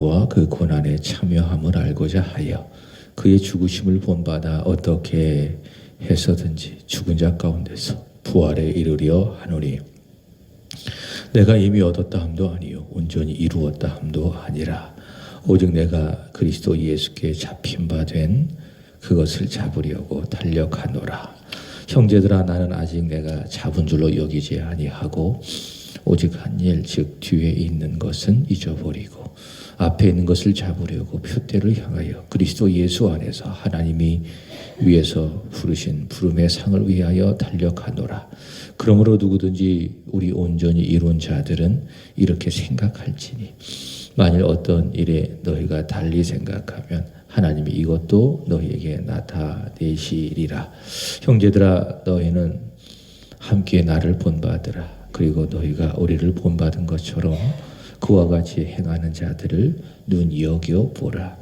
와 그 고난에 참여함을 알고자 하여 그의 죽으심을 본받아 어떻게 해서든지 죽은 자 가운데서 부활에 이르려 하노니 내가 이미 얻었다 함도 아니요 온전히 이루었다 함도 아니라 오직 내가 그리스도 예수께 잡힌 바 된 그것을 잡으려고 달력하노라. 형제들아, 나는 아직 내가 잡은 줄로 여기지 아니하고 오직 한 일 즉 뒤에 있는 것은 잊어버리고 앞에 있는 것을 잡으려고 표대를 향하여 그리스도 예수 안에서 하나님이 위에서 부르신 부름의 상을 위하여 달력하노라. 그러므로 누구든지 우리 온전히 이룬 자들은 이렇게 생각할지니 만일 어떤 일에 너희가 달리 생각하면 하나님이 이것도 너희에게 나타내시리라. 형제들아, 너희는 함께 나를 본받으라. 그리고 너희가 우리를 본받은 것처럼 그와 같이 행하는 자들을 눈여겨보라.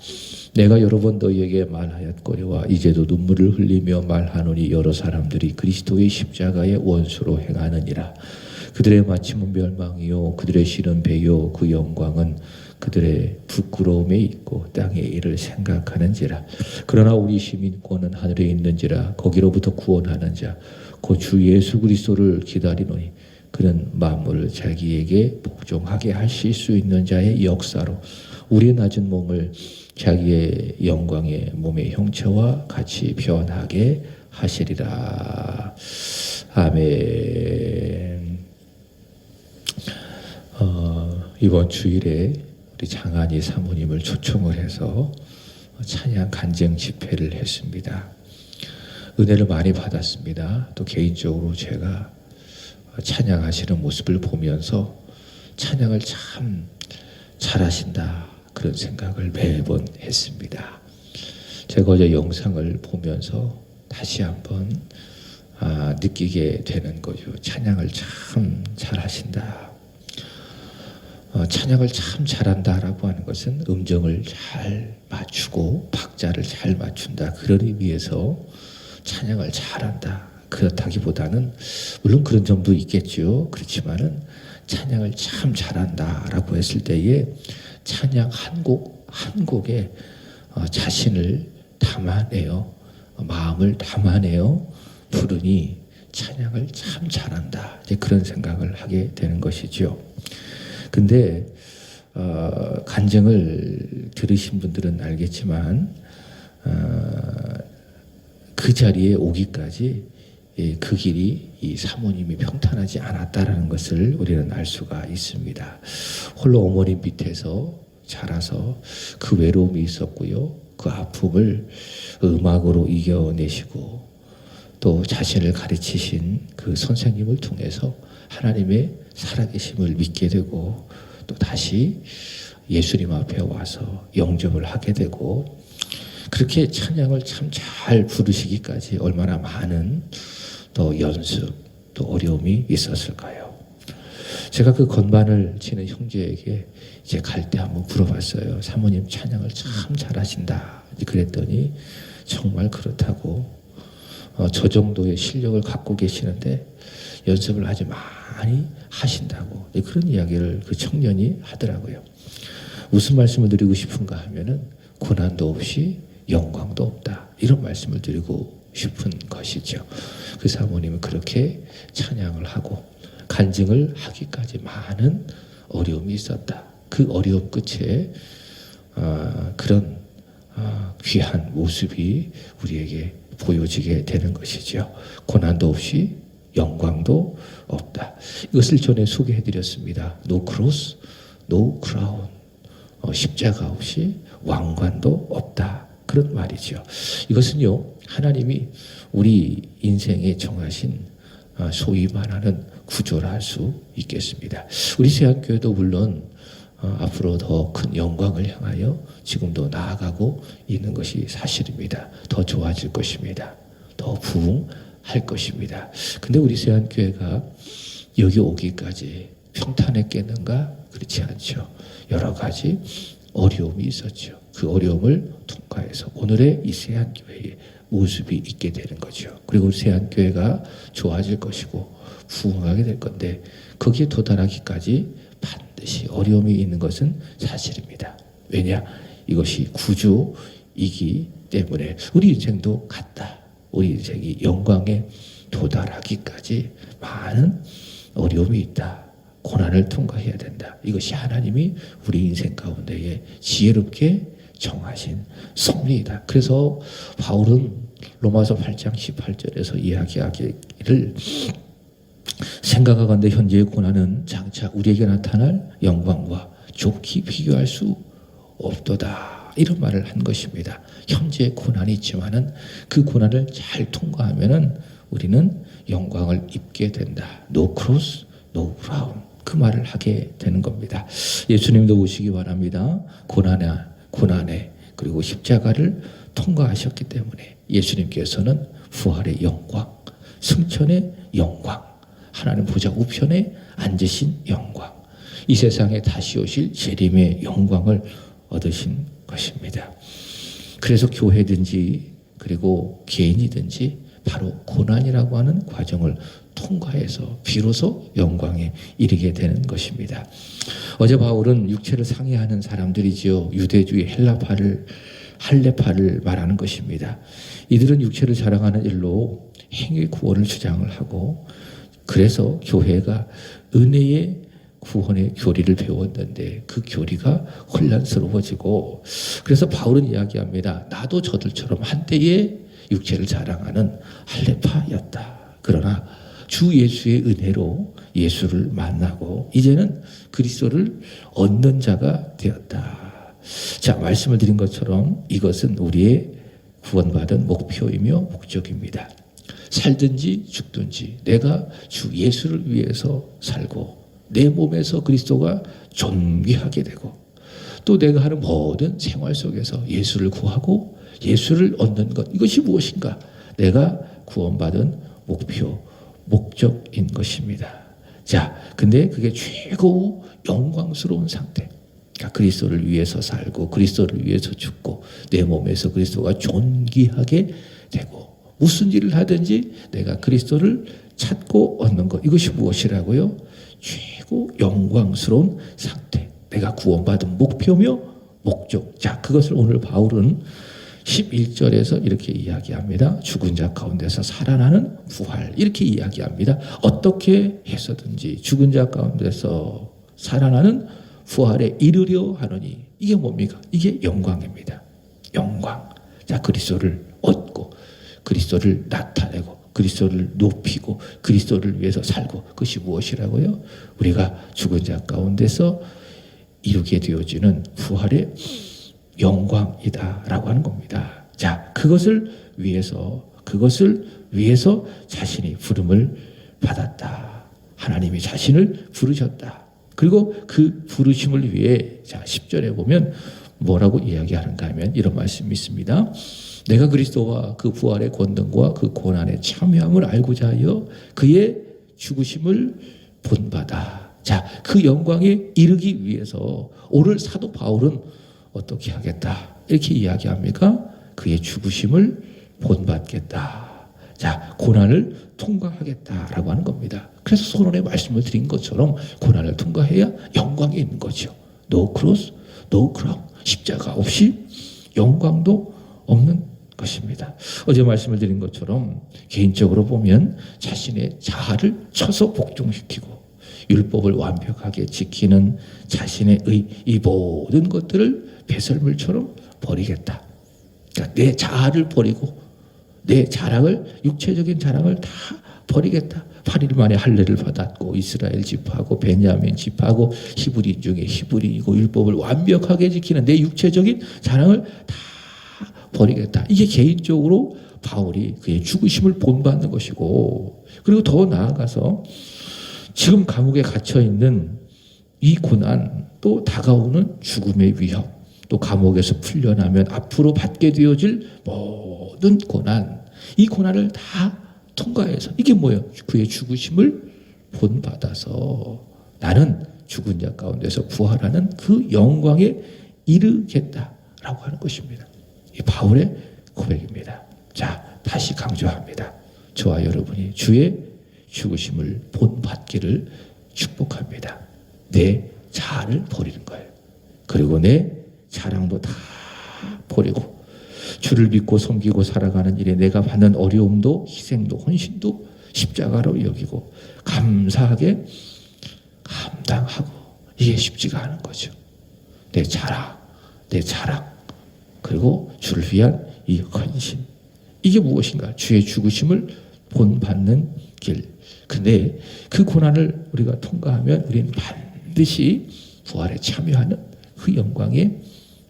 내가 여러 번 너희에게 말하였거니와 이제도 눈물을 흘리며 말하노니 여러 사람들이 그리스도의 십자가의 원수로 행하느니라. 그들의 마침은 멸망이요 그들의 실은 배요 그 영광은 그들의 부끄러움에 있고 땅의 일을 생각하는지라. 그러나 우리 시민권은 하늘에 있는지라. 거기로부터 구원하는 자 곧 주 예수 그리스도를 기다리노니 그는 만물을 자기에게 복종하게 하실 수 있는 자의 역사로 우리의 낮은 몸을 자기의 영광의 몸의 형체와 같이 변하게 하시리라. 아멘. 이번 주일에 우리 장한희 사모님을 초청을 해서 찬양 간증 집회를 했습니다. 은혜를 많이 받았습니다. 또 개인적으로 제가 찬양하시는 모습을 보면서 찬양을 참 잘하신다 그런 생각을 매번 했습니다. 제가 어제 영상을 보면서 다시 한번 느끼게 되는 거죠. 찬양을 참 잘하신다. 찬양을 참 잘한다라고 하는 것은 음정을 잘 맞추고 박자를 잘 맞춘다 그런 의미에서 찬양을 잘한다 그렇다기보다는 물론 그런 점도 있겠죠. 그렇지만은 찬양을 참 잘한다라고 했을 때에 찬양 한 곡에 자신을 담아내요. 마음을 담아내요. 부르니 찬양을 참 잘한다. 이제 그런 생각을 하게 되는 것이죠. 근데 간증을 들으신 분들은 알겠지만 그 자리에 오기까지 그 길이 이 사모님이 평탄하지 않았다라는 것을 우리는 알 수가 있습니다. 홀로 어머니 밑에서 자라서 그 외로움이 있었고요. 그 아픔을 음악으로 이겨내시고 또 자신을 가르치신 그 선생님을 통해서 하나님의 살아계심을 믿게 되고 또 다시 예수님 앞에 와서 영접을 하게 되고 그렇게 찬양을 참 잘 부르시기까지 얼마나 많은 또 연습 또 어려움이 있었을까요? 제가 그 건반을 치는 형제에게 이제 갈 때 한번 물어봤어요. 사모님 찬양을 참 잘하신다. 그랬더니 정말 그렇다고 저 정도의 실력을 갖고 계시는데 연습을 아주 많이 하신다고 그런 이야기를 그 청년이 하더라고요. 무슨 말씀을 드리고 싶은가 하면은 고난도 없이 영광도 없다 이런 말씀을 드리고 싶은 것이죠. 그 사모님은 그렇게 찬양을 하고 간증을 하기까지 많은 어려움이 있었다. 그 어려움 끝에 그런 귀한 모습이 우리에게 보여지게 되는 것이죠. 고난도 없이 영광도 없다. 이것을 전에 소개해드렸습니다. No cross, no crown. 십자가 없이 왕관도 없다. 그런 말이죠. 이것은요, 하나님이 우리 인생에 정하신 소위 말하는 구조라 할 수 있겠습니다. 우리 세안교회도 물론 앞으로 더 큰 영광을 향하여 지금도 나아가고 있는 것이 사실입니다. 더 좋아질 것입니다. 더 부흥할 것입니다. 근데 우리 세안교회가 여기 오기까지 평탄했겠는가? 그렇지 않죠. 여러 가지 어려움이 있었죠. 그 어려움을 통과해서 오늘의 이 세안교회의 모습이 있게 되는 거죠. 그리고 세안교회가 좋아질 것이고 부흥하게 될 건데 거기에 도달하기까지 반드시 어려움이 있는 것은 사실입니다. 왜냐? 이것이 구주이기 때문에. 우리 인생도 같다. 우리 인생이 영광에 도달하기까지 많은 어려움이 있다. 고난을 통과해야 된다. 이것이 하나님이 우리 인생 가운데에 지혜롭게 정하신 섭리이다. 그래서 바울은 로마서 8장 18절에서 이야기하기를 생각하건대 현재의 고난은 장차 우리에게 나타날 영광과 좋게 비교할 수 없도다. 이런 말을 한 것입니다. 현재 고난이 있지만은 그 고난을 잘 통과하면은 우리는 영광을 입게 된다. No cross, no crown. 그 말을 하게 되는 겁니다. 예수님도 오시기 바랍니다. 고난에 그리고 십자가를 통과하셨기 때문에 예수님께서는 부활의 영광, 승천의 영광, 하나님 보좌 우편에 앉으신 영광, 이 세상에 다시 오실 재림의 영광을 얻으신 것입니다. 그래서 교회든지 그리고 개인이든지 바로 고난이라고 하는 과정을 통과해서 비로소 영광에 이르게 되는 것입니다. 어제 바울은 육체를 상해하는 사람들이지요. 유대주의 할레파를 말하는 것입니다. 이들은 육체를 자랑하는 일로 행위 구원을 주장을 하고, 그래서 교회가 은혜의 구원의 교리를 배웠는데 그 교리가 혼란스러워지고, 그래서 바울은 이야기합니다. 나도 저들처럼 한때의 육체를 자랑하는 할레파였다. 그러나 주 예수의 은혜로 예수를 만나고 이제는 그리스도를 얻는 자가 되었다. 자, 말씀을 드린 것처럼 이것은 우리의 구원받은 목표이며 목적입니다. 살든지 죽든지 내가 주 예수를 위해서 살고 내 몸에서 그리스도가 존귀하게 되고, 또 내가 하는 모든 생활 속에서 예수를 구하고 예수를 얻는 것, 이것이 무엇인가? 내가 구원받은 목적인 것입니다. 자, 근데 그게 최고 영광스러운 상태. 그러니까 그리스도를 위해서 살고 그리스도를 위해서 죽고 내 몸에서 그리스도가 존귀하게 되고, 무슨 일을 하든지 내가 그리스도를 찾고 얻는 것, 이것이 무엇이라고요? 최고 영광스러운 상태. 내가 구원받은 목표며 목적. 자, 그것을 오늘 바울은 11절에서 이렇게 이야기합니다. 죽은 자 가운데서 살아나는 부활, 이렇게 이야기합니다. 어떻게 해서든지 죽은 자 가운데서 살아나는 부활에 이르려 하느니, 이게 뭡니까? 이게 영광입니다. 영광. 자, 그리스도를 얻고 그리스도를 나타내고 그리스도를 높이고 그리스도를 위해서 살고, 그것이 무엇이라고요? 우리가 죽은 자 가운데서 이루게 되어지는 부활의 영광이다라고 하는 겁니다. 자, 그것을 위해서 자신이 부름을 받았다. 하나님이 자신을 부르셨다. 그리고 그 부르심을 위해, 자, 10절에 보면 뭐라고 이야기하는가 하면 이런 말씀이 있습니다. 내가 그리스도와 그 부활의 권능과 그 고난에 참여함을 알고자 하여 그의 죽으심을 본받아. 자, 그 영광에 이르기 위해서 오늘 사도 바울은 어떻게 하겠다? 이렇게 이야기합니까? 그의 죽으심을 본받겠다. 자, 고난을 통과하겠다라고 하는 겁니다. 그래서 서론에 말씀을 드린 것처럼 고난을 통과해야 영광이 있는 거죠. No cross, no crown. 십자가 없이 영광도 없는 것입니다. 어제 말씀을 드린 것처럼 개인적으로 보면 자신의 자아를 쳐서 복종시키고 율법을 완벽하게 지키는 자신의 이 모든 것들을 배설물처럼 버리겠다. 그러니까 내 자아를 버리고 내 자랑을, 육체적인 자랑을 다 버리겠다. 8일 만에 할례를 받았고 이스라엘 지파하고 베냐민 지파하고 히브리인 중에 히브리이고 율법을 완벽하게 지키는 내 육체적인 자랑을 다 버리겠다. 이게 개인적으로 바울이 그의 죽으심을 본받는 것이고, 그리고 더 나아가서 지금 감옥에 갇혀있는 이 고난, 또 다가오는 죽음의 위협, 또 감옥에서 풀려나면 앞으로 받게 되어질 모든 고난, 이 고난을 다 통과해서, 이게 뭐예요? 그의 죽으심을 본받아서 나는 죽은 자 가운데서 부활하는 그 영광에 이르겠다라고 하는 것입니다. 이 바울의 고백입니다. 자, 다시 강조합니다. 저와 여러분이 주의 죽으심을 본받기를 축복합니다. 내 자아를 버리는 거예요. 그리고 내 자랑도 다 버리고 주를 믿고 섬기고 살아가는 일에 내가 받는 어려움도 희생도 헌신도 십자가로 여기고 감사하게 감당하고, 이게 쉽지가 않은 거죠. 내 자랑, 내 자랑, 그리고 주를 위한 이 헌신, 이게 무엇인가? 주의 죽으심을 본받는 길. 근데 그 고난을 우리가 통과하면 우리는 반드시 부활에 참여하는 그 영광에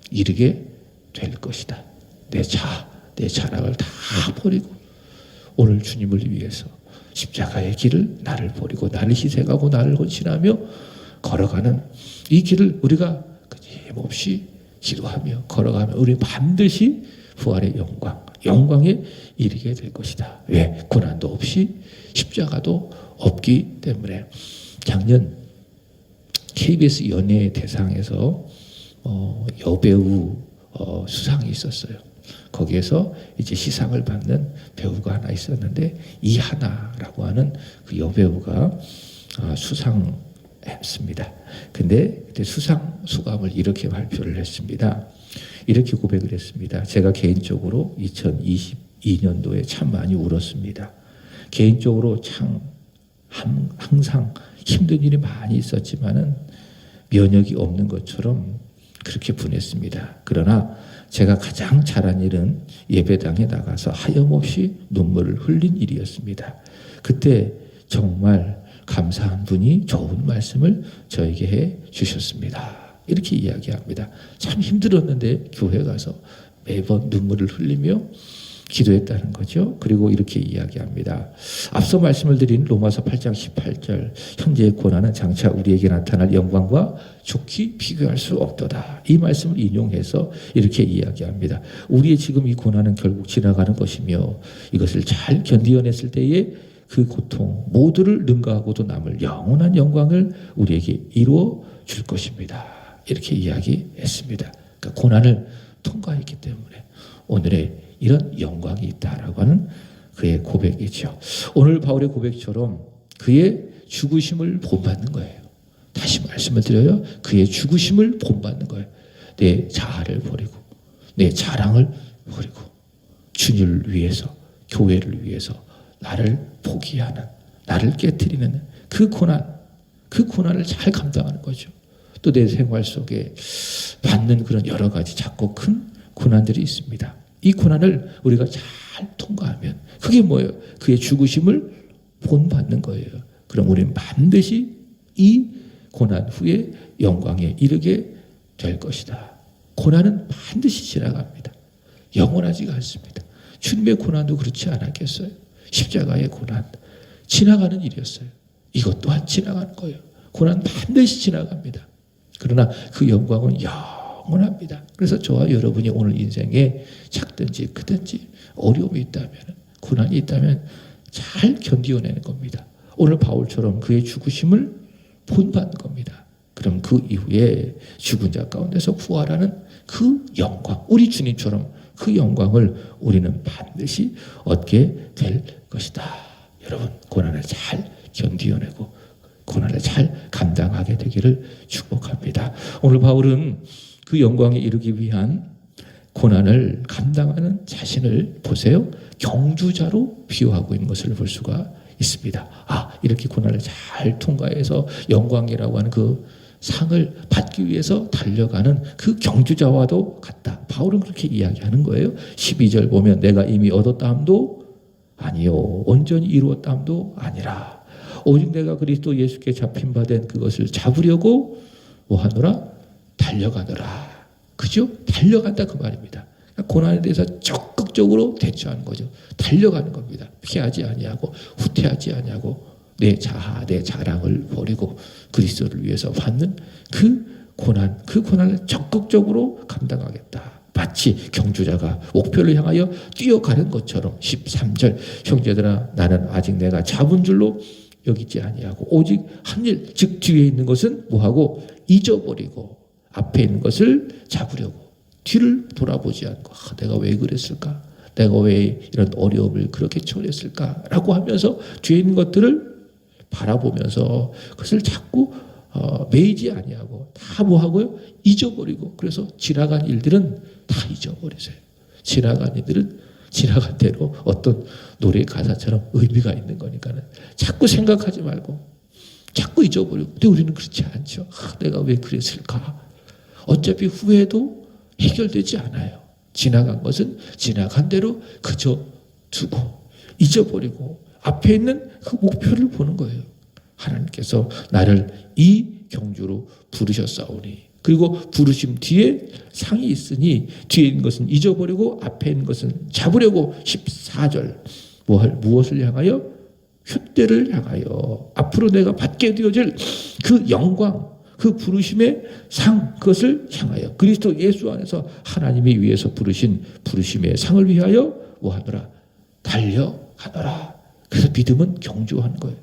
이르게 될 것이다. 내 자랑을 다 버리고 오늘 주님을 위해서 십자가의 길을, 나를 버리고 나를 희생하고 나를 헌신하며 걸어가는 이 길을 우리가 끊임없이 기도하며 걸어가면 우리 반드시 부활의 영광에 이르게 될 것이다. 왜? 고난도 없이 십자가도 없기 때문에. 작년 KBS 연예 대상에서 여배우 수상이 있었어요. 거기에서 이제 시상을 받는 배우가 하나 있었는데, 이하나라고 하는 그 여배우가 수상했습니다. 근데 그때 수상 소감을 이렇게 발표를 했습니다. 이렇게 고백을 했습니다. 제가 개인적으로 2022년도에 참 많이 울었습니다. 개인적으로 참 항상 힘든 일이 많이 있었지만은 면역이 없는 것처럼 그렇게 분했습니다. 그러나 제가 가장 잘한 일은 예배당에 나가서 하염없이 눈물을 흘린 일이었습니다. 그때 정말 감사한 분이 좋은 말씀을 저에게 해 주셨습니다. 이렇게 이야기합니다. 참 힘들었는데 교회 가서 매번 눈물을 흘리며 기도했다는 거죠. 그리고 이렇게 이야기합니다. 앞서 말씀을 드린 로마서 8장 18절, 현재의 고난은 장차 우리에게 나타날 영광과 좋게 비교할 수 없도다. 이 말씀을 인용해서 이렇게 이야기합니다. 우리의 지금 이 고난은 결국 지나가는 것이며 이것을 잘 견디어냈을 때에 그 고통 모두를 능가하고도 남을 영원한 영광을 우리에게 이루어 줄 것입니다. 이렇게 이야기했습니다. 그러니까 고난을 통과했기 때문에 오늘의 이런 영광이 있다라고 하는 그의 고백이죠. 오늘 바울의 고백처럼 그의 죽으심을 본받는 거예요. 다시 말씀을 드려요. 그의 죽으심을 본받는 거예요. 내 자아를 버리고 내 자랑을 버리고 주님을 위해서, 교회를 위해서 나를 포기하는, 나를 깨트리는 그 고난을 잘 감당하는 거죠. 또 내 생활 속에 받는 그런 여러 가지 작고 큰 고난들이 있습니다. 이 고난을 우리가 잘 통과하면 그게 뭐예요? 그의 죽으심을 본받는 거예요. 그럼 우리는 반드시 이 고난 후에 영광에 이르게 될 것이다. 고난은 반드시 지나갑니다. 영원하지가 않습니다. 주님의 고난도 그렇지 않았겠어요? 십자가의 고난 지나가는 일이었어요. 이것 또한 지나가는 거예요. 고난 반드시 지나갑니다. 그러나 그 영광은 영원합니다. 그래서 저와 여러분이 오늘 인생에 작든지 크든지 어려움이 있다면, 고난이 있다면 잘 견디어내는 겁니다. 오늘 바울처럼 그의 죽으심을 본받는 겁니다. 그럼 그 이후에 죽은 자 가운데서 부활하는 그 영광, 우리 주님처럼 그 영광을 우리는 반드시 얻게 될 것이다. 여러분, 고난을 잘 견디어내고 고난을 잘 감당하게 되기를 축복합니다. 오늘 바울은 그 영광에 이르기 위한 고난을 감당하는 자신을 보세요. 경주자로 비유하고 있는 것을 볼 수가 있습니다. 이렇게 고난을 잘 통과해서 영광이라고 하는 그 상을 받기 위해서 달려가는 그 경주자와도 같다. 바울은 그렇게 이야기하는 거예요. 12절 보면 내가 이미 얻었다 함도 아니요 온전히 이루었다 함도 아니라 오직 내가 그리스도 예수께 잡힌 바 된 그것을 잡으려고 뭐하노라? 달려가노라. 그죠? 달려간다 그 말입니다. 고난에 대해서 적극적으로 대처하는 거죠. 달려가는 겁니다. 피하지 아니하고 후퇴하지 아니하고 내 자아, 내 자랑을 버리고 그리스도를 위해서 받는 그 고난을 적극적으로 감당하겠다. 마치 경주자가 목표를 향하여 뛰어가는 것처럼 13절 형제들아 나는 아직 내가 잡은 줄로 여기지 아니하고 오직 한 일, 즉 뒤에 있는 것은 뭐하고 잊어버리고 앞에 있는 것을 잡으려고 뒤를 돌아보지 않고 내가 왜 그랬을까? 내가 왜 이런 어려움을 그렇게 처했을까? 라고 하면서 뒤에 있는 것들을 바라보면서 그것을 자꾸 매이지 아니하고 다 뭐하고요? 잊어버리고. 그래서 지나간 일들은 다 잊어버리세요. 지나간 일들은 지나간 대로 어떤 노래 가사처럼 의미가 있는 거니까는 자꾸 생각하지 말고 자꾸 잊어버리고. 근데 우리는 그렇지 않죠. 내가 왜 그랬을까? 어차피 후회도 해결되지 않아요. 지나간 것은 지나간 대로 그저 두고 잊어버리고 앞에 있는 그 목표를 보는 거예요. 하나님께서 나를 이 경주로 부르셨사오니, 그리고 부르심 뒤에 상이 있으니 뒤에 있는 것은 잊어버리고 앞에 있는 것은 잡으려고. 14절 무엇을 향하여? 흉대를 향하여 앞으로 내가 받게 되어질 그 영광, 그 부르심의 상, 그것을 향하여 그리스도 예수 안에서 하나님이 위해서 부르신 부르심의 상을 위하여 뭐하노라? 달려가노라. 그래서 믿음은 경주하는 거예요.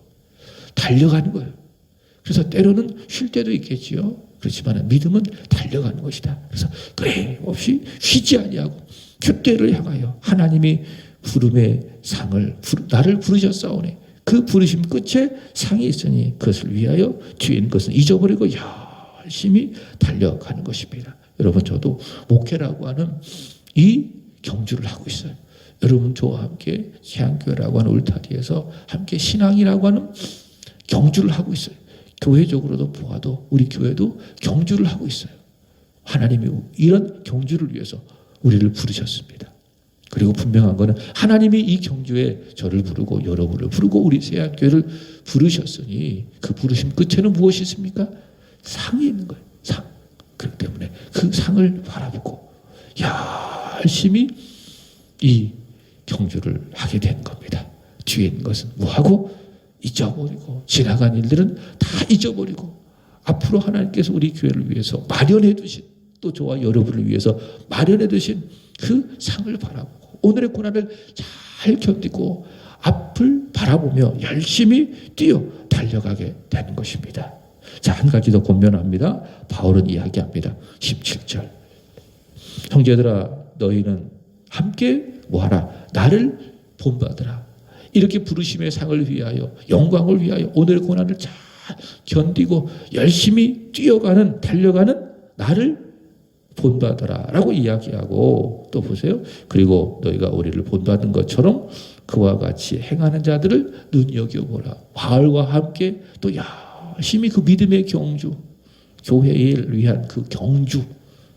달려가는 거예요. 그래서 때로는 쉴 때도 있겠지요. 그렇지만 믿음은 달려가는 것이다. 그래서 끊임없이 쉬지 아니하고 큐대를 향하여 하나님이 부름의 상을 나를 부르셨사오니 그 부르심 끝에 상이 있으니 그것을 위하여 뒤에 있는 것은 잊어버리고 열심히 달려가는 것입니다. 여러분, 저도 목회라고 하는 이 경주를 하고 있어요. 여러분, 저와 함께 세안교회라고 하는 울타리에서 함께 신앙이라고 하는 경주를 하고 있어요. 교회적으로도 보아도 우리 교회도 경주를 하고 있어요. 하나님이 이런 경주를 위해서 우리를 부르셨습니다. 그리고 분명한 것은 하나님이 이 경주에 저를 부르고 여러분을 부르고 우리 세안교회를 부르셨으니 그 부르심 끝에는 무엇이 있습니까? 상이 있는 거예요. 상. 그렇기 때문에 그 상을 바라보고 열심히 이 경주를 하게 된 겁니다. 뒤에 있는 것은 뭐하고? 잊어버리고 지나간 일들은 다 잊어버리고 앞으로 하나님께서 우리 교회를 위해서 마련해 두신, 또 저와 여러분을 위해서 마련해 두신 그 상을 바라보고 오늘의 고난을 잘 견디고 앞을 바라보며 열심히 뛰어 달려가게 되는 것입니다. 자, 한 가지 더 권면합니다. 바울은 이야기합니다. 17절. 형제들아, 너희는 함께 뭐하라? 나를 본받으라. 이렇게 부르심의 상을 위하여, 영광을 위하여 오늘의 고난을 잘 견디고 열심히 뛰어가는, 달려가는 나를 본받아라 라고 이야기하고, 또 보세요. 그리고 너희가 우리를 본받은 것처럼 그와 같이 행하는 자들을 눈여겨보라. 바울과 함께 또 열심히 그 믿음의 경주, 교회를 위한 그 경주,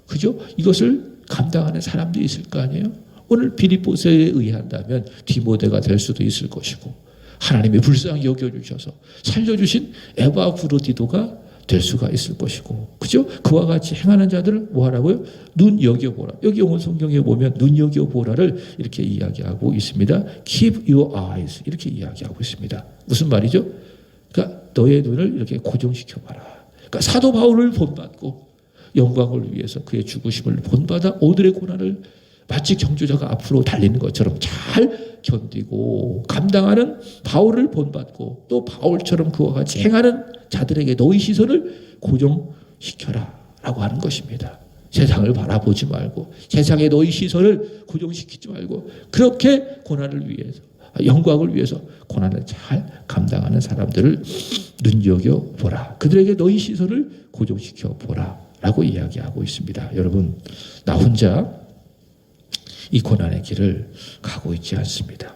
그죠? 이것을 감당하는 사람들이 있을 거 아니에요? 오늘 빌립보서에 의한다면 디모데가 될 수도 있을 것이고, 하나님이 불쌍히 여겨주셔서 살려주신 에바브로디도가 될 수가 있을 것이고, 그죠? 그와 같이 행하는 자들을 뭐하라고요? 눈여겨보라. 여기 영어 성경에 보면 눈여겨보라를 이렇게 이야기하고 있습니다. Keep your eyes 이렇게 이야기하고 있습니다. 무슨 말이죠? 그러니까 너의 눈을 이렇게 고정시켜봐라. 그러니까 사도 바울을 본받고 영광을 위해서 그의 죽으심을 본받아 오늘의 고난을 마치 경주자가 앞으로 달리는 것처럼 잘 견디고 감당하는 바울을 본받고, 또 바울처럼 그와 같이 행하는 자들에게 너희 시선을 고정시켜라 라고 하는 것입니다. 세상을 바라보지 말고 세상에 너희 시선을 고정시키지 말고 그렇게 고난을 위해서, 영광을 위해서 고난을 잘 감당하는 사람들을 눈여겨보라. 그들에게 너희 시선을 고정시켜보라 라고 이야기하고 있습니다. 여러분, 나 혼자 이 고난의 길을 가고 있지 않습니다.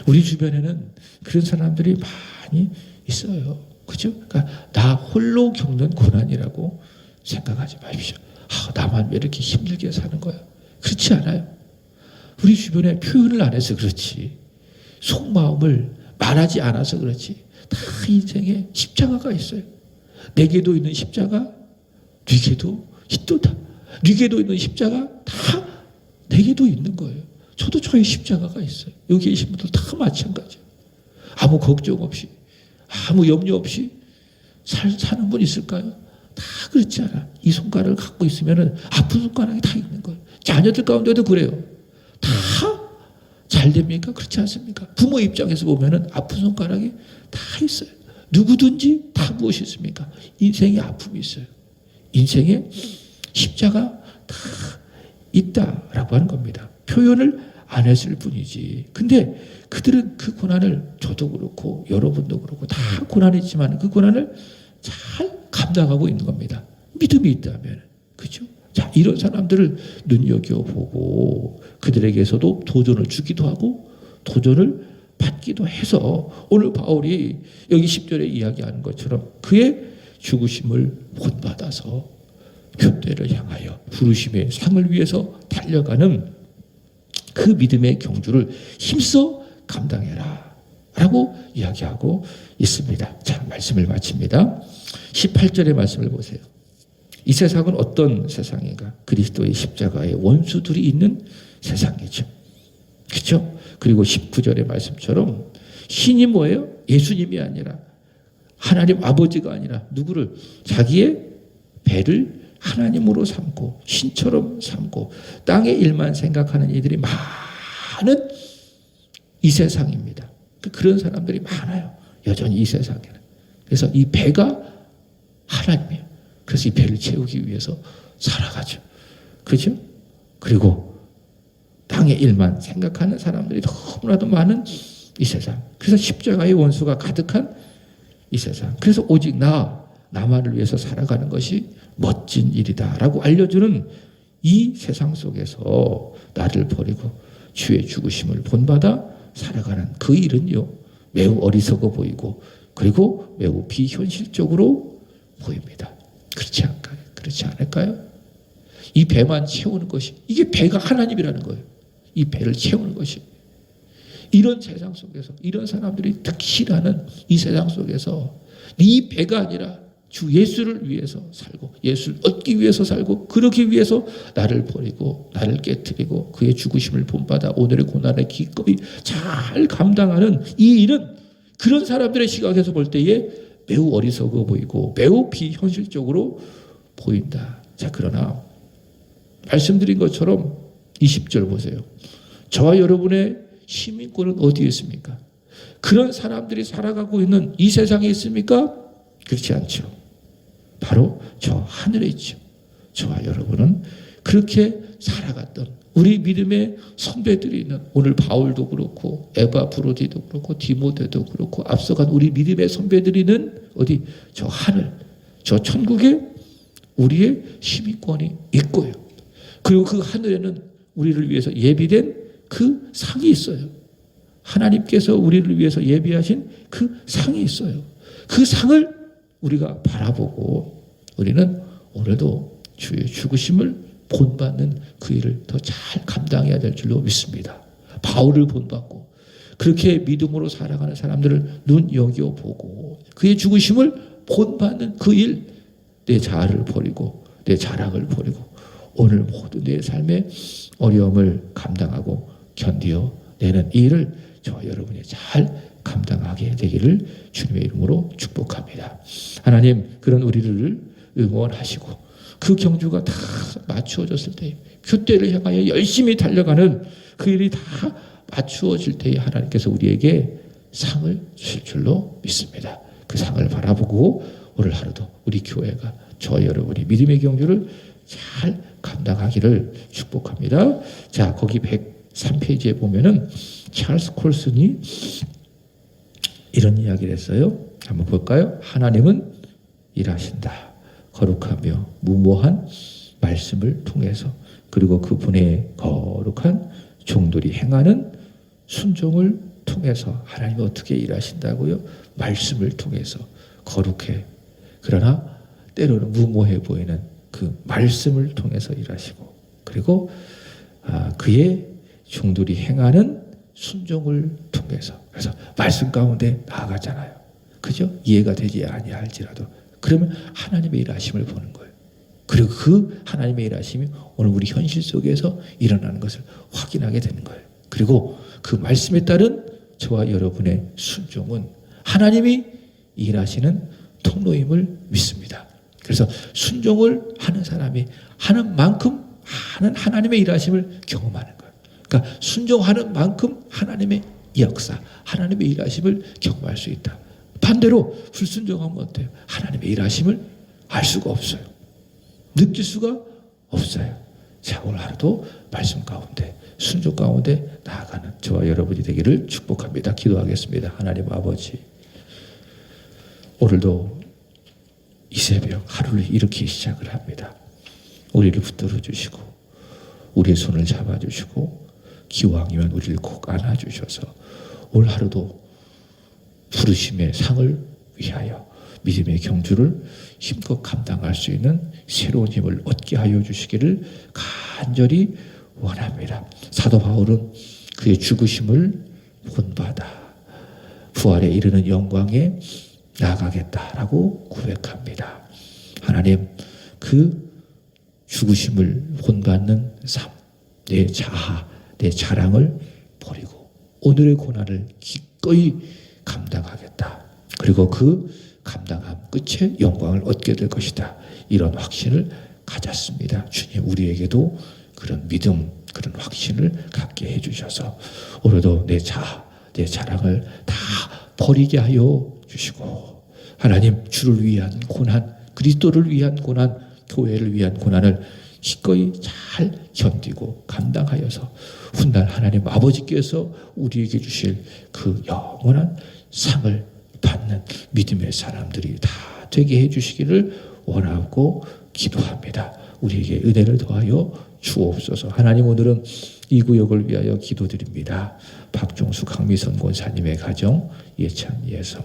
우리 주변에는 그런 사람들이 많이 있어요. 그죠? 그러니까 나 홀로 겪는 고난이라고 생각하지 마십시오. 나만 왜 이렇게 힘들게 사는 거야? 그렇지 않아요. 우리 주변에 표현을 안 해서 그렇지, 속마음을 말하지 않아서 그렇지, 다 인생에 십자가가 있어요. 내게도 있는 십자가, 네게도 있도다. 네게도 있는 십자가 다 내게도 있는 거예요. 저도 저의 십자가가 있어요. 여기 계신 분들 다 마찬가지예요. 아무 걱정 없이, 아무 염려 없이 사는 분 있을까요? 다 그렇지 않아. 이 손가락을 갖고 있으면 아픈 손가락이 다 있는 거예요. 자녀들 가운데도 그래요. 다 잘 됩니까? 그렇지 않습니까? 부모 입장에서 보면 아픈 손가락이 다 있어요. 누구든지 다 무엇이 있습니까? 인생에 아픔이 있어요. 인생에 십자가 다 있다라고 하는 겁니다. 표현을 안 했을 뿐이지. 근데 그들은 그 고난을, 저도 그렇고 여러분도 그렇고 다 고난이 있지만 그 고난을 잘 감당하고 있는 겁니다. 믿음이 있다면. 그죠? 자, 이런 사람들을 눈여겨보고 그들에게서도 도전을 주기도 하고 도전을 받기도 해서 오늘 바울이 여기 10절에 이야기하는 것처럼 그의 죽으심을 본받아서 표대를 향하여 부르심의 상을 위해서 달려가는 그 믿음의 경주를 힘써 감당해라 라고 이야기하고 있습니다. 자, 말씀을 마칩니다. 18절의 말씀을 보세요. 이 세상은 어떤 세상인가? 그리스도의 십자가의 원수들이 있는 세상이죠. 그렇죠? 그리고 19절의 말씀처럼 신이 뭐예요? 예수님이 아니라 하나님 아버지가 아니라 누구를? 자기의 배를 하나님으로 삼고 신처럼 삼고 땅의 일만 생각하는 이들이 많은 이 세상입니다. 그런 사람들이 많아요. 여전히 이 세상에는. 그래서 이 배가 하나님이에요. 그래서 이 배를 채우기 위해서 살아가죠. 그죠? 그리고 땅의 일만 생각하는 사람들이 너무나도 많은 이 세상. 그래서 십자가의 원수가 가득한 이 세상. 그래서 오직 나만을 위해서 살아가는 것이 멋진 일이다라고 알려주는 이 세상 속에서 나를 버리고 주의 죽으심을 본받아 살아가는 그 일은요, 매우 어리석어 보이고 그리고 매우 비현실적으로 보입니다. 그렇지 않을까요? 그렇지 않을까요? 이 배만 채우는 것이, 이게 배가 하나님이라는 거예요. 이 배를 채우는 것이. 이런 세상 속에서, 이런 사람들이 특실하는 이 세상 속에서 이 배가 아니라 주 예수를 위해서 살고 예수를 얻기 위해서 살고 그러기 위해서 나를 버리고 나를 깨트리고 그의 죽으심을 본받아 오늘의 고난을 기꺼이 잘 감당하는 이 일은 그런 사람들의 시각에서 볼 때에 매우 어리석어 보이고 매우 비현실적으로 보인다. 자, 그러나 말씀드린 것처럼 20절 보세요. 저와 여러분의 시민권은 어디에 있습니까? 그런 사람들이 살아가고 있는 이 세상에 있습니까? 그렇지 않죠. 바로 저 하늘에 있죠. 저와 여러분은 그렇게 살아갔던 우리 믿음의 선배들이 있는 오늘 바울도 그렇고 에바 브로디도 그렇고 디모데도 그렇고 앞서간 우리 믿음의 선배들이 있는 어디? 저 하늘, 저 천국에 우리의 시민권이 있고요. 그리고 그 하늘에는 우리를 위해서 예비된 그 상이 있어요. 하나님께서 우리를 위해서 예비하신 그 상이 있어요. 그 상을 우리가 바라보고 우리는 오늘도 주의 죽으심을 본받는 그 일을 더 잘 감당해야 될 줄로 믿습니다. 바울을 본받고 그렇게 믿음으로 살아가는 사람들을 눈여겨보고 그의 죽으심을 본받는 그 일, 내 자아를 버리고 내 자랑을 버리고 오늘 모든 내 삶의 어려움을 감당하고 견디어내는 이 일을 저와 여러분이 잘 감당하게 되기를 주님의 이름으로 축복합니다. 하나님, 그런 우리를 응원하시고 그 경주가 다 맞추어졌을 때 표대를 향하여 열심히 달려가는 그 일이 다 맞추어질 때에 하나님께서 우리에게 상을 주실 줄로 믿습니다. 그 상을 바라보고 오늘 하루도 우리 교회가 저와 여러분이 믿음의 경주를 잘 감당하기를 축복합니다. 자, 거기 103페이지에 보면은 찰스 콜슨이 이런 이야기를 했어요. 한번 볼까요? 하나님은 일하신다. 거룩하며 무모한 말씀을 통해서 그리고 그분의 거룩한 종들이 행하는 순종을 통해서 하나님이 어떻게 일하신다고요? 말씀을 통해서 거룩해. 그러나 때로는 무모해 보이는 그 말씀을 통해서 일하시고 그리고 그의 종들이 행하는 순종을 통해서 그래서 말씀 가운데 나아가잖아요. 그죠? 이해가 되지 아니할지라도 그러면 하나님의 일하심을 보는 거예요. 그리고 그 하나님의 일하심이 오늘 우리 현실 속에서 일어나는 것을 확인하게 되는 거예요. 그리고 그 말씀에 따른 저와 여러분의 순종은 하나님이 일하시는 통로임을 믿습니다. 그래서 순종을 하는 사람이 하는 만큼 하나님의 일하심을 경험하는 거예요. 그러니까 순종하는 만큼 하나님의 역사, 하나님의 일하심을 경험할 수 있다. 반대로 불순종하면 어때요? 하나님의 일하심을 알 수가 없어요. 느낄 수가 없어요. 자, 오늘 하루도 말씀 가운데 순종 가운데 나아가는 저와 여러분이 되기를 축복합니다. 기도하겠습니다. 하나님 아버지, 오늘도 이 새벽 하루를 이렇게 시작을 합니다. 우리를 붙들어 주시고 우리의 손을 잡아 주시고 기왕이면 우리를 꼭 안아 주셔서 올 하루도 부르심의 상을 위하여 믿음의 경주를 힘껏 감당할 수 있는 새로운 힘을 얻게 하여 주시기를 간절히 원합니다. 사도 바울은 그의 죽으심을 본받아 부활에 이르는 영광에 나가겠다라고 고백합니다. 하나님, 그 죽으심을 본받는 삶, 내 자아, 내 자랑을 버리고 오늘의 고난을 기꺼이 감당하겠다. 그리고 그 감당함 끝에 영광을 얻게 될 것이다. 이런 확신을 가졌습니다. 주님, 우리에게도 그런 믿음, 그런 확신을 갖게 해주셔서 오늘도 내 자아, 내 자랑을 다 버리게 하여 주시고 하나님, 주를 위한 고난, 그리스도를 위한 고난, 교회를 위한 고난을 기꺼이 잘 견디고 감당하여서 훗날 하나님 아버지께서 우리에게 주실 그 영원한 상을 받는 믿음의 사람들이 다 되게 해주시기를 원하고 기도합니다. 우리에게 은혜를 더하여 주옵소서. 하나님, 오늘은 이 구역을 위하여 기도드립니다. 박종수 강미선 권사님의 가정, 예찬 예성,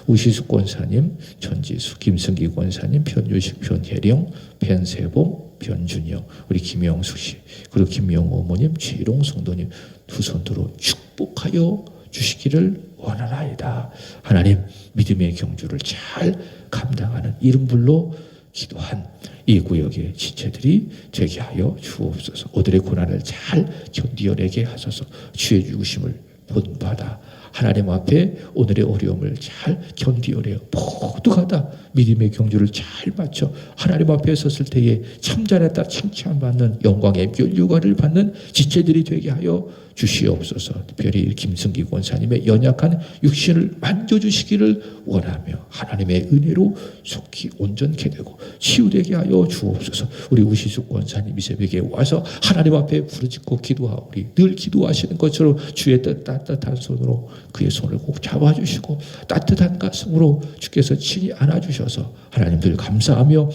우시숙 권사님, 전지수, 김승기 권사님, 변유식, 변혜령, 변세봉, 변준영, 우리 김영수 씨, 그리고 김영호 어머님, 최일홍 성도님 두 손으로 축복하여 주시기를 원하나이다. 하나님, 믿음의 경주를 잘 감당하는 이름불로 기도한 이 구역의 지체들이 되게 하여 주옵소서. 오늘의 고난을 잘 견디어내게 하소서. 주의 죽으심을 본받아 하나님 앞에 오늘의 어려움을 잘 견디어내어 모두가 다 믿음의 경주를 잘 마쳐 하나님 앞에 섰을 때에 참잘했다 칭찬받는 영광의 면류관을 받는 지체들이 되게 하여 주시옵소서. 특별히 김승기 권사님의 연약한 육신을 만져주시기를 원하며 하나님의 은혜로 속히 온전케 되고 치유되게 하여 주옵소서. 우리 우시숙 권사님 이 새벽에 와서 하나님 앞에 부르짖고 기도하오리. 늘 기도하시는 것처럼 주의 따뜻한 손으로 그의 손을 꼭 잡아주시고 따뜻한 가슴으로 주께서 친히 안아주셔서 하나님들 감사하며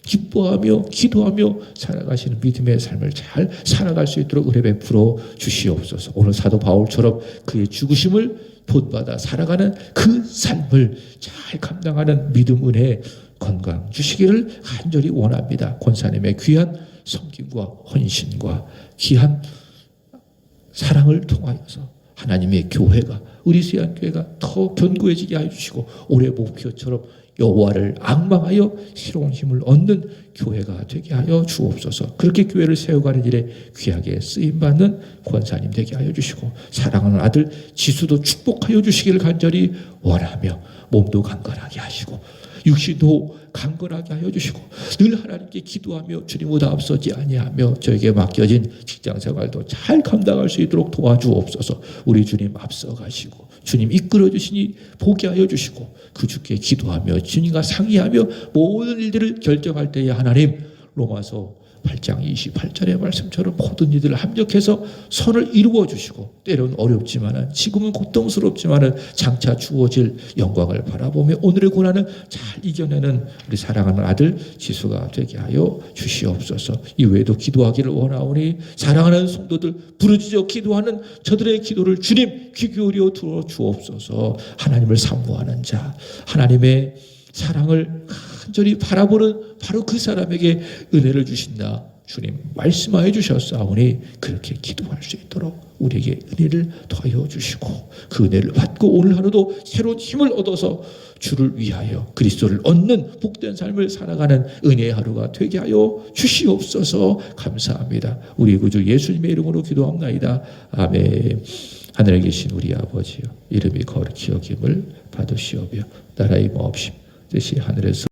기뻐하며 기도하며 살아가시는 믿음의 삶을 잘 살아갈 수 있도록 은혜 베풀어 주시옵소서. 오늘 사도 바울처럼 그의 죽으심을 본받아 살아가는 그 삶을 잘 감당하는 믿음, 은혜, 건강 주시기를 간절히 원합니다. 권사님의 귀한 섬김과 헌신과 귀한 사랑을 통하여서 하나님의 교회가, 우리 세안교회가 더 견고해지게 해주시고 올해 목표처럼 여호와를 앙망하여 새로운 힘을 얻는 교회가 되게 하여 주옵소서. 그렇게 교회를 세워가는 일에 귀하게 쓰임받는 권사님 되게 하여 주시고 사랑하는 아들 지수도 축복하여 주시기를 간절히 원하며 몸도 강건하게 하시고 육신도 강건하게 하여 주시고 늘 하나님께 기도하며 주님보다 앞서지 아니하며 저에게 맡겨진 직장생활도 잘 감당할 수 있도록 도와주옵소서. 우리 주님 앞서가시고 주님 이끌어 주시니 보게 하여 주시고 그 주께 기도하며 주님과 상의하며 모든 일들을 결정할 때에 하나님 로마서 8장 28절의 말씀처럼 모든 일들을 합력해서 선을 이루어 주시고 때로는 어렵지만은 지금은 고통스럽지만은 장차 주어질 영광을 바라보며 오늘의 고난을 잘 이겨내는 우리 사랑하는 아들 지수가 되게 하여 주시옵소서. 이외에도 기도하기를 원하오니 사랑하는 성도들 부르짖어 기도하는 저들의 기도를 주님 귀 기울여 들어 주옵소서. 하나님을 사모하는 자, 하나님의 사랑을 간절히 바라보는 바로 그 사람에게 은혜를 주신다. 주님 말씀하여 주셨사오니 그렇게 기도할 수 있도록 우리에게 은혜를 더하여 주시고 그 은혜를 받고 오늘 하루도 새로운 힘을 얻어서 주를 위하여 그리스도를 얻는 복된 삶을 살아가는 은혜의 하루가 되게 하여 주시옵소서. 감사합니다. 우리 구주 예수님의 이름으로 기도합나이다. 아멘. 하늘에 계신 우리 아버지여, 이름이 거룩히 여김을 받으시오며 나라의 마옵심 뜻이 하늘에서